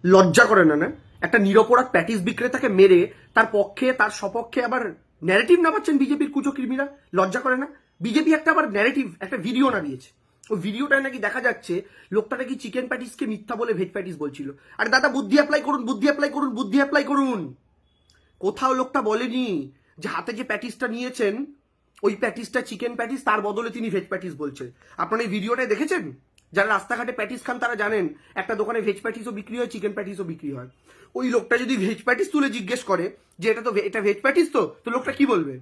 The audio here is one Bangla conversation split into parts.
লজ্জা করে না? না, একটা নিরপরাধ প্যাটিস বিক্রেতাকে মেরে তার পক্ষে তার সপক্ষে আবার ন্যারেটিভ না পাচ্ছেন বিজেপির কুচক্রিমীরা? লজ্জা করে না? বিজেপি একটা আবার ন্যারেটিভ একটা ভিডিও না দিয়েছে, ওই ভিডিওটায় নাকি দেখা যাচ্ছে লোকটা নাকি চিকেন প্যাটিসকে মিথ্যা বলে ভেজ প্যাটিস বলছিল। আরে দাদা, বুদ্ধি অ্যাপ্লাই করুন, বুদ্ধি অ্যাপ্লাই করুন, বুদ্ধি অ্যাপ্লাই করুন। কোথাও লোকটা বলেনি যে হাতে যে প্যাটিসটা নিয়েছেন ওই প্যাটিসটা চিকেন প্যাটিস, তার বদলে তিনি ভেজ প্যাটিস বলছেন। আপনারা এই ভিডিওটাই দেখেছেন? যারা রাস্তাঘাটে প্যাটিস খান তারা জানেন একটা দোকানে ভেজ প্যাটিসও বিক্রি হয়, চিকেন প্যাটিসও বিক্রি হয়। ওই লোকটা যদি ভেজ প্যাটিস তুলে জিজ্ঞেস করে যে এটা ভেজ প্যাটিস তো লোকটা কি বলবে?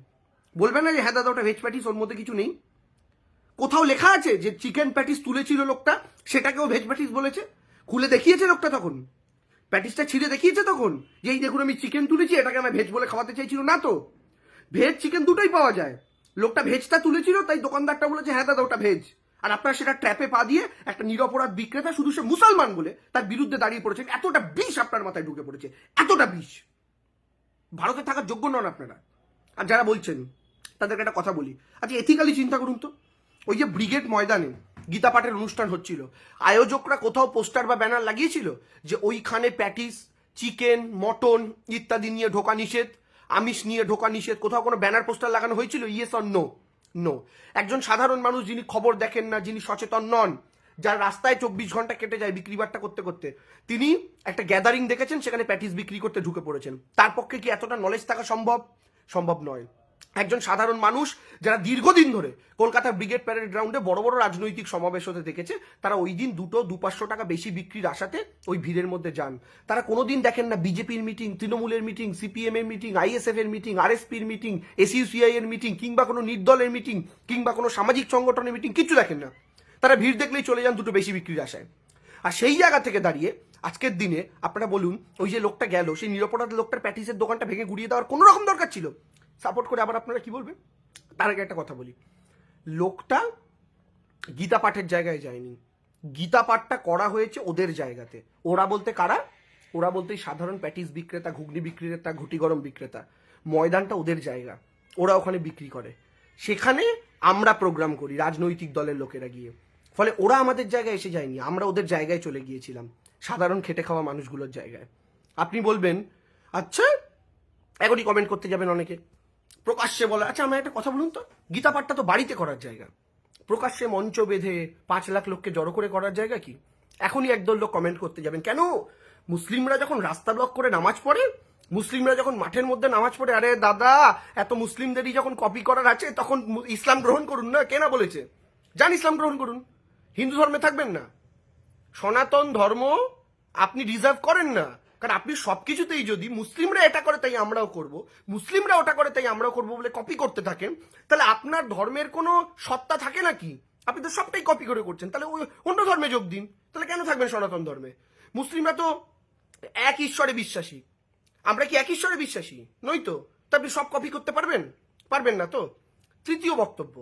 বলবে না যে হ্যাঁ দাদা ওটা ভেজ প্যাটিস, ওর মধ্যে কিছু নেই? কোথাও লেখা আছে যে চিকেন প্যাটিস তুলেছিল লোকটা সেটাকেও ভেজ প্যাটিস বলেছে? খুলে দেখিয়েছে লোকটা তখন? প্যাটিসটা ছিঁড়ে দেখিয়েছে তখন যে এই দেখুন আমি চিকেন তুলেছি, এটাকে আমি ভেজ বলে খাওয়াতে চাইছিল না তো? ভেজ চিকেন দুটোই পাওয়া যায়। লোকটা ভেজটা তুলেছিল তাই দোকানদারটা বলেছে হ্যাঁ দাদা ওটা ভেজ। আর আপনারা সেটা ট্র্যাপে পা দিয়ে একটা নিরপরাধ বিক্রেতা, শুধু সে মুসলমান বলে তার বিরুদ্ধে দাঁড়িয়ে পড়েছেন। এতটা বিষ আপনার মাথায় ঢুকে পড়েছে, এতটা বিষ। ভারতে থাকার যোগ্য নন আপনারা। আর যারা বলছেন তাদেরকে একটা কথা বলি, আচ্ছা এথিক্যালি চিন্তা করুন তো। ওই যে ব্রিগেড ময়দানে গীতা পাঠের অনুষ্ঠান হচ্ছিল, আয়োজকরা কোথাও পোস্টার বা ব্যানার লাগিয়েছিল যে ওইখানে প্যাটিস, চিকেন, মটন ইত্যাদি নিয়ে ঢোকা নিষেধ, আমিষ নিয়ে ঢোকা নিষেধ? কোথাও কোনো ব্যানার পোস্টার লাগানো হয়েছিল? Yes or no? নো। একজন সাধারণ মানুষ যিনি খবর দেখেন না, যিনি সচেতন নন, যার রাস্তায় 24 ঘন্টা কেটে যায় বিক্রি বাট্টা করতে করতে, তিনি একটা গ্যাদারিং দেখেছেন, সেখানে প্যাটিস বিক্রি করতে ঢুকে পড়েছেন। তার পক্ষে কি এতটা নলেজ থাকা সম্ভব? সম্ভব নয়। একজন সাধারণ মানুষ যারা দীর্ঘদিন ধরে কলকাতার ব্রিগেড প্যারেড গ্রাউন্ডে বড় বড় রাজনৈতিক সমাবেশ হতে দেখেছে, তারা ওই দিন 200-500 টাকা বেশি বিক্রির আশাতে ওই ভিড়ের মধ্যে যান। তারা কোনোদিন দেখেন না বিজেপির মিটিং, তৃণমূলের মিটিং, সিপিএম এর মিটিং, আইএসএফ এর মিটিং, আরএসপির মিটিং, এসইউসিআই এর মিটিং, কিংবা কোনো নির্দলের মিটিং, কিংবা কোনো সামাজিক সংগঠনের মিটিং, কিছু দেখেন না। তারা ভিড় দেখলেই চলে যান দুটো বেশি বিক্রির আশায়। আর সেই জায়গা থেকে দাঁড়িয়ে আজকের দিনে আপনারা বলুন, ওই যে লোকটা গেল, সেই নিরপরাধ লোকটার প্যাটিসের দোকানটা ভেঙে গুড়িয়ে দেওয়ার কোনো রকম দরকার ছিল? সাপোর্ট করে আবার আপনারা কি বলবেন? তার আগে একটা কথা বলি, লোকটা গীতা পাঠের জায়গায় যায়নি, গীতা পাঠটা করা হয়েছে ওদের জায়গাতে। ওরা বলতে কারা? ওরা বলতে সাধারণ প্যাটিস বিক্রেতা, ঘুগনি বিক্রেতা, ঘুটি গরম বিক্রেতা। ময়দানটা ওদের জায়গা, ওরা ওখানে বিক্রি করে, সেখানে আমরা প্রোগ্রাম করি রাজনৈতিক দলের লোকেরা গিয়ে। ফলে ওরা আমাদের জায়গায় এসে যায়নি, আমরা ওদের জায়গায় চলে গিয়েছিলাম, সাধারণ খেটে খাওয়া মানুষগুলোর জায়গায়। আপনি বলবেন আচ্ছা, এখনই কমেন্ট করতে যাবেন অনেকে, প্রকাশ্যে বলে। আচ্ছা আমার একটা কথা বলুন তো, গীতা পাঠটা তো বাড়িতে করার জায়গা, প্রকাশ্যে মঞ্চ বেঁধে 5 লাখ লোককে জড়ো করে করার জায়গা কি? এখনই একদল লোক কমেন্ট করতে যাবেন কেন? মুসলিমরা যখন রাস্তা ব্লক করে নামাজ পড়ে, মুসলিমরা যখন মাঠের মধ্যে নামাজ পড়ে, আরে দাদা এত মুসলিমদেরই যখন কপি করার আছে তখন ইসলাম গ্রহণ করুন না। কে না বলেছে? যান ইসলাম গ্রহণ করুন, হিন্দু ধর্মে থাকবেন না। সনাতন ধর্ম আপনি রিজার্ভ করেন না, কারণ আপনি সবকিছুতেই যদি মুসলিমরা এটা করে তাই আমরাও করব, মুসলিমরা ওটা করে তাই আমরাও করব বলে কপি করতে থাকেন, তাহলে আপনার ধর্মের কোনো সত্তা থাকে নাকি? আপনি তো সবটাই কপি করে করছেন, তাহলে ওই অন্য ধর্মে যোগ দিন। তাহলে কেন থাকবেন সনাতন ধর্মে? মুসলিমরা তো এক ঈশ্বরে বিশ্বাসী, আমরা কি এক ঈশ্বরে বিশ্বাসী নই তো? তা আপনি সব কপি করতে পারবেন? পারবেন না তো। তৃতীয় বক্তব্য,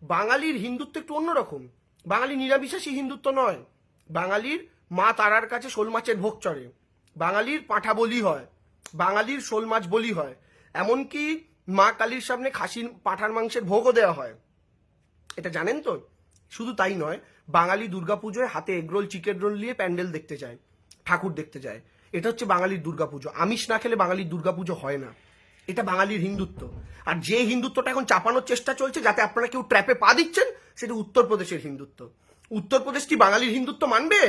বাঙালির হিন্দুত্ব একটু অন্যরকম। বাঙালি নিরামিষাসী হিন্দুত্ব নয়। বাঙালির মা তারার কাছে শোল মাছের ভোগ চড়ে, বাঙালির পাঁঠা বলি হয়, বাঙালির শোল মাছ বলি হয়, এমনকি মা কালীর সামনে খাসির পাঁঠার মাংসের ভোগও দেওয়া হয়। এটা জানেন তো? শুধু তাই নয়, বাঙালি দুর্গাপুজোয় হাতে এগরোল, চিকেন রোল নিয়ে প্যান্ডেল দেখতে যায়, ঠাকুর দেখতে যায়। এটা হচ্ছে বাঙালির দুর্গাপুজো। আমিষ না খেলে বাঙালির দুর্গাপুজো হয় না। এটা বাঙালির হিন্দুত্ব। আর যে হিন্দুত্বটা এখন চাপানোর চেষ্টা চলছে যাতে আপনারা কেউ ট্র্যাপে পা দিচ্ছেন, সেটা উত্তরপ্রদেশের হিন্দুত্ব। উত্তরপ্রদেশ কি বাঙালির হিন্দুত্ব মানবে?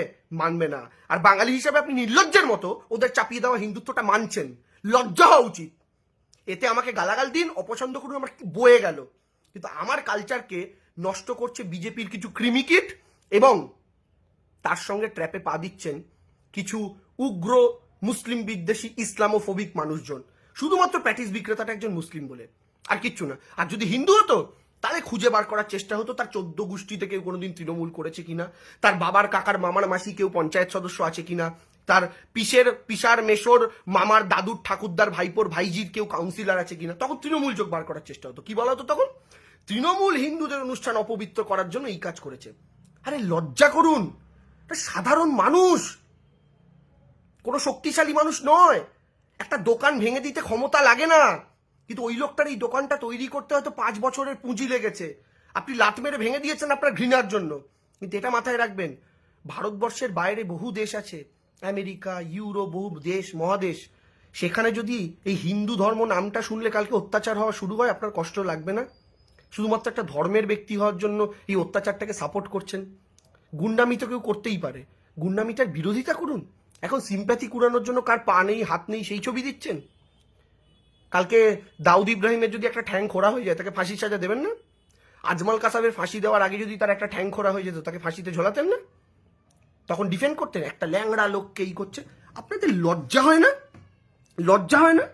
মানবে না। আর বাঙালি হিসাবে আপনি নির্লজ্জের মতো ওদের চাপিয়ে দেওয়া হিন্দুত্বটা মানছেন। লজ্জা হওয়া উচিত। এতে আমাকে গালাগাল দিন, অপছন্দ করুন, আমার বয়ে গেল, কিন্তু আমার কালচারকে নষ্ট করছে বিজেপির কিছু ক্রিমিকিট, এবং তার সঙ্গে ট্র্যাপে পা দিচ্ছেন কিছু উগ্র মুসলিম বিদ্বেষী ইসলামোফোবিক মানুষজন, শুধুমাত্র প্যাটিস বিক্রেতাটা একজন মুসলিম বলে, আর কিচ্ছু না। আর যদি হিন্দু হতো তাহলে খুঁজে বার করার চেষ্টা হতো তার 14 গোষ্ঠীতে কেউ কোনোদিন তৃণমূল করেছে কিনা, তার বাবার কাকার মামার মাসি কেউ পঞ্চায়েত সদস্য আছে কিনা, তার পিসার মেশোর মামার দাদুর ঠাকুরদার ভাইপোর ভাইজির কেউ কাউন্সিলর আছে কিনা, তখন তৃণমূল যোগ বার করার চেষ্টা হতো। কি বলা হতো তখন? তৃণমূল হিন্দুদের অনুষ্ঠান অপবিত্র করার জন্য এই কাজ করেছে। আরে লজ্জা করুন, সাধারণ মানুষ, কোনো শক্তিশালী মানুষ নয়। একটা দোকান ভেঙে দিতে ক্ষমতা লাগে না, কিন্তু ওই লোকটার এই দোকানটা তৈরি করতে হয়তো 5 বছরের পুঁজি লেগেছে। আপনি লাত মেরে ভেঙে দিয়েছেন আপনার ঘৃণার জন্য। কিন্তু এটা মাথায় রাখবেন, ভারতবর্ষের বাইরে বহু দেশ আছে আমেরিকা, ইউরো, বহু দেশ মহাদেশ, সেখানে যদি এই হিন্দু ধর্ম নামটা শুনলে কালকে অত্যাচার হওয়া শুরু হয়, আপনার কষ্ট লাগবে না? শুধুমাত্র একটা ধর্মের ব্যক্তি হওয়ার জন্য এই অত্যাচারটাকে সাপোর্ট করছেন। গুন্ডামি তো কেউ করতেই পারে, গুন্ডামিটার বিরোধিতা করুন। এখন সিম্প্যাথি কুড়ানোর জন্য কার পা নেই হাত নেই সেই ছবি দিচ্ছেন। কালকে দাউদ ইব্রাহিমের যদি একটা ঠ্যাং খোড়া হয়ে যায়, তাকে ফাঁসির সাজা দেবেন না? আজমাল কাসাবের ফাঁসি দেওয়ার আগে যদি তার একটা ঠ্যাং খোড়া হয়ে যেত, তাকে ফাঁসিতে ঝোলাতেন না? তখন ডিফেন্ড করতেন একটা ল্যাংড়া লোককে এই করছে। আপনাদের লজ্জা হয় না? লজ্জা হয় না?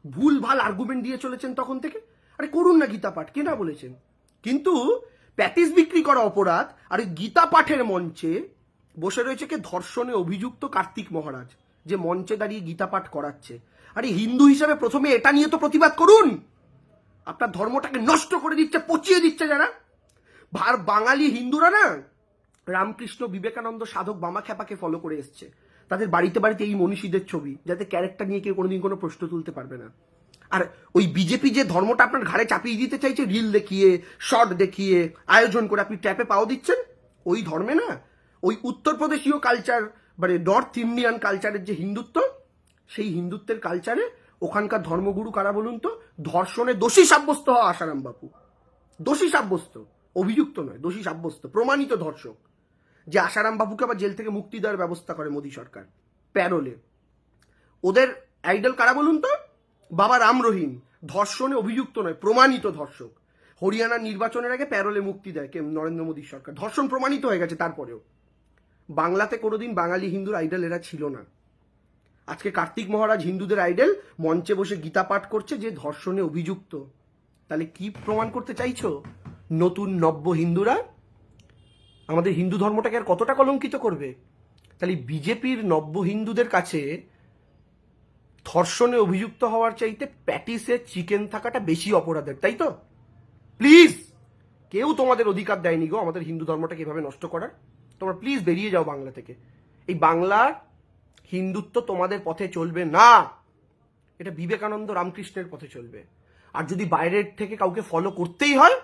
ভুল ভাল আর্গুমেন্ট দিয়ে চলেছেন তখন থেকে। আরে করুন না গীতা পাঠ, কে না বলেছেন? কিন্তু প্যাটিস বিক্রি করা অপরাধ, আর এই গীতা পাঠের মঞ্চে বসে রয়েছে কে? ধর্ষণে অভিযুক্ত কার্তিক মহারাজ, যে মঞ্চে দাঁড়িয়ে গীতা পাঠ করাচ্ছে। আরে হিন্দু হিসাবে প্রথমে এটা নিয়ে তো প্রতিবাদ করুন। আপনার ধর্মটাকে নষ্ট করে দিচ্ছে, পচিয়ে দিচ্ছে যারা। বাঙালি হিন্দুরা না রামকৃষ্ণ, বিবেকানন্দ, সাধক বামা খ্যাপাকে ফলো করে এসছে। তাদের বাড়িতে বাড়িতে এই মনীষীদের ছবি, যাতে ক্যারেক্টার নিয়ে কেউ কোনোদিন কোনো প্রশ্ন তুলতে পারবে না। আর ওই বিজেপি যে ধর্মটা আপনার ঘাড়ে চাপিয়ে দিতে চাইছে, রিল দেখিয়ে, শর্ট দেখিয়ে, আয়োজন করে আপনি ট্যাপে পাও দিচ্ছেন, ওই ধর্মে না ওই উত্তরপ্রদেশীয় কালচার, মানে নর্থ ইন্ডিয়ান কালচারের যে হিন্দুত্ব, সেই হিন্দুত্বের কালচারে ওখানকার ধর্মগুরু কারা বলুন তো? ধর্ষণে দোষী সাব্যস্ত হওয়া আসারাম বাপু। দোষী সাব্যস্ত, অভিযুক্ত নয়, দোষী সাব্যস্ত, প্রমাণিত ধর্ষক। যে আসারাম বাবুকে আবার জেল থেকে মুক্তি দেওয়ার ব্যবস্থা করে মোদী সরকার প্যারোলে। ওদের আইডল কারা বলুন তো? বাবা রাম রহিম, ধর্ষণে অভিযুক্ত নয়, প্রমাণিত ধর্ষক। হরিয়ানার নির্বাচনের আগে প্যারোলে মুক্তি দেয় কে? নরেন্দ্র মোদীর সরকার। ধর্ষণ প্রমাণিত হয়ে গেছে, তারপরেও বাংলাতে কোনোদিন বাঙালি হিন্দুর আইডল এরা ছিল না। আজকে কার্তিক মহারাজ হিন্দুদের আইডল, মঞ্চে বসে গীতা পাঠ করছে যে ধর্ষণে অভিযুক্ত। তাহলে কি প্রমাণ করতে চাইছো? নতুন নব্য হিন্দুরা আমাদের হিন্দু ধর্মটাকে আর কতটা কলঙ্কিত করবে? তাহলে বিজেপির নব্য হিন্দুদের কাছে ধর্ষণে অভিযুক্ত হওয়ার চাইতে প্যাটিসে চিকেন থাকাটা বেশি অপরাধের, তাই তো? প্লিজ, কেউ তোমাদের অধিকার দেয়নি গো আমাদের হিন্দু ধর্মটাকে এভাবে নষ্ট করার। তোমরা প্লিজ বেরিয়ে যাও বাংলা থেকে। এই বাংলার হিন্দুত্ব তোমাদের পথে চলবে না, এটা বিবেকানন্দ রামকৃষ্ণের পথে চলবে। আর যদি বাইরের থেকে কাউকে ফলো করতেই হয়,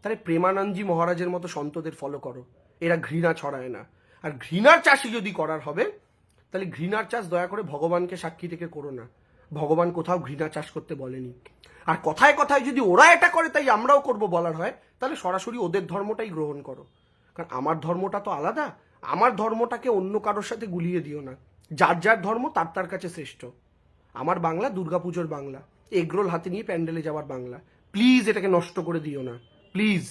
তাহলে প্রেমানন্দজি মহারাজের মতো সন্তদের ফলো করো। এরা ঘৃণা ছড়ায় না। আর ঘৃণার চাষই যদি করার হবে, তাহলে ঘৃণার চাষ দয়া করে ভগবানকে সাক্ষী থেকে করো না। ভগবান কোথাও ঘৃণা চাষ করতে বলেনি। আর কথায় কথায় যদি ওরা এটা করে তাই আমরাও করব বলার হয়, তাহলে সরাসরি ওদের ধর্মটাই গ্রহণ করো। কারণ আমার ধর্মটা তো আলাদা। আমার ধর্মটাকে অন্য কারোর সাথে গুলিয়ে দিও না। যার যার ধর্ম তার তার কাছে শ্রেষ্ঠ। আমার বাংলা দুর্গাপুজোর বাংলা, এগরোল হাতে নিয়ে প্যান্ডেলে যাওয়ার বাংলা। প্লিজ এটাকে নষ্ট করে দিও না, প্লিজ।